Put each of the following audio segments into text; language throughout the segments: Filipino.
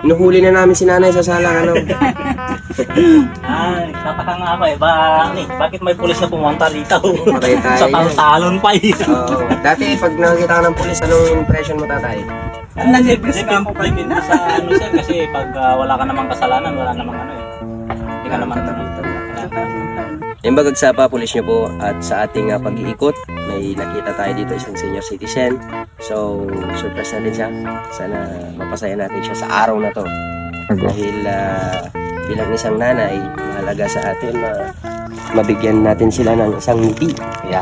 Inuhuli na namin si nanay sa salang, ano. Ay, tataka nga ako eh. Bakit may pulis na pumunta dito? Patay tayo. Sa talon pa eh. Oo. Dati, pag nakakita ka ng pulis, anong impression mo, tatay? Nanibis ka mo kayo na. Sa ano sir, kasi pag wala ka namang kasalanan, wala namang ano eh. Hindi ka naman Yung bagagsapa, pulis nyo po, at sa ating pag-iikot, may nakita tayo dito isang senior citizen. So, surprise natin siya. Sana mapasaya natin siya sa araw na to. Dahil bilang isang nanay, mahalaga sa atin na mabigyan natin sila ng isang ngiti. Kaya,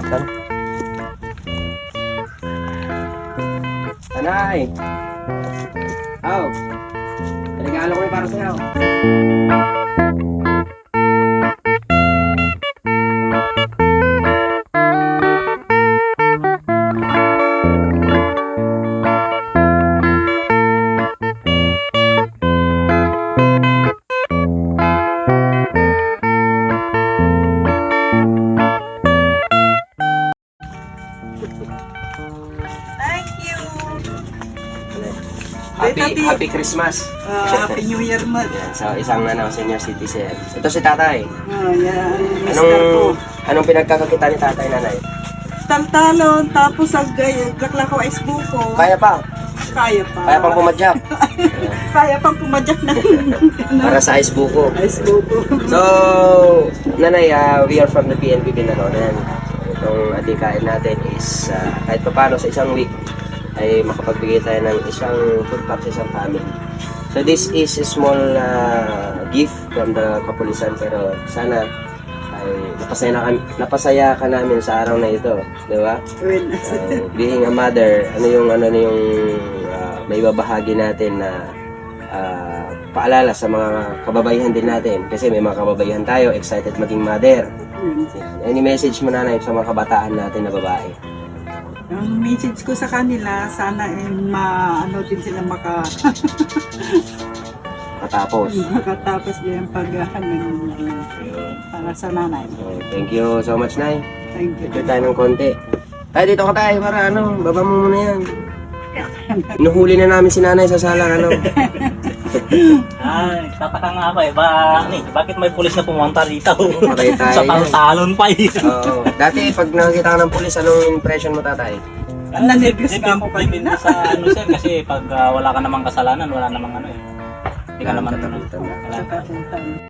tara. Nanay! Oh! Regalo ko yung para sa'yo. Thank you. Happy Christmas. Happy New Year, Mad. Yan, sa isang senior citizen. Ito si tatay. Yan, mister ko. Anong pinagkakakita ni tatay, nanay? Taltalon, tapos ang gakla ko is buko. Kaya pa. Kaya pa. Kaya pang pumadyak. Kaya pang pumadyak na. Para sa ice buko. Is buko. So, nanay, we are from the PNP Binalonan. Itong adikain natin is kahit pa paano sa isang week ay makapagbigay tayo ng isang food pack sa isang family. So this is a small gift from the kapulisan, pero sana ay napasaya ka namin sa araw na ito, di ba? Being a mother, ano yung may babahagi natin na paalala sa mga kababaihan din natin, kasi may mga kababaihan tayo excited maging mother. Any message mo, nanay, sa mga kabataan natin na babae? Ang message ko sa kanila, sana maano din sila Matapos. makatapos din ang paghahanap para sa nanay. So, thank you so much, nay. Thank you. Ito tayo ng konti. Tayo dito ka tayo para baba mo muna yan. Inuhuli na namin si nanay sa salang, ano. Ay, tataka nga ako eh. Bakit may pulis na pumunta dito? Patay tayo. Sa talon pa eh. Oo. Dati, pag nakakita ka ng pulis, anong impression mo, tatay? Nanibis ka mo kayo na. Sa ano sir, kasi pag wala ka namang kasalanan, wala namang ano eh. Hindi ka naman Tama. ano.